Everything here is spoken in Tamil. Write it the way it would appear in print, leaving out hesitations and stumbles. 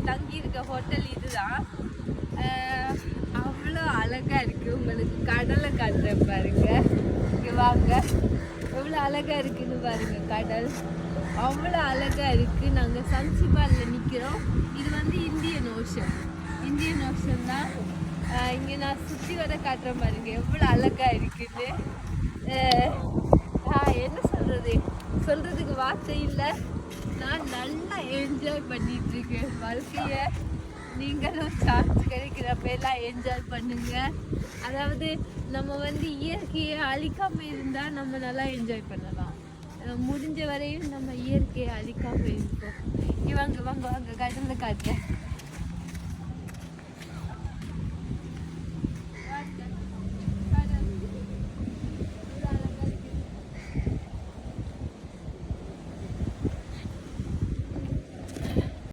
தங்கி இருக்க ஹோட்டல் இதுதான். அவ்வளோ அழகா இருக்கு. உங்களுக்கு கடலை காட்டுறேன் பாருங்க. இங்கே வாங்க, எவ்வளோ அழகா இருக்குன்னு பாருங்க. கடல் அவ்வளோ அழகா இருக்கு. நாங்கள் சன்சிபாலில் நிற்கிறோம். இது வந்து இந்தியன் ஓஷன் தான். இங்கே நான் சுற்றி வர காட்டுறேன் பாருங்க, எவ்வளோ அழகா இருக்குன்னு. என்ன சொல்றதுக்கு வார்த்தை இல்லை. நான் நல்லா என்ஜாய் பண்ணிட்டு இருக்கேன் வாழ்க்கையை. நீங்களும் சான்ஸ் கிடைக்கிறப்ப எல்லாம் என்ஜாய் பண்ணுங்க. அதாவது நம்ம வந்து இயற்கையை அழிக்காம இருந்தா நம்ம நல்லா என்ஜாய் பண்ணலாம். முடிஞ்ச வரையும் நம்ம இயற்கையை அழிக்காம இருப்போம். வாங்க கடல்ல காட்டுறேன்.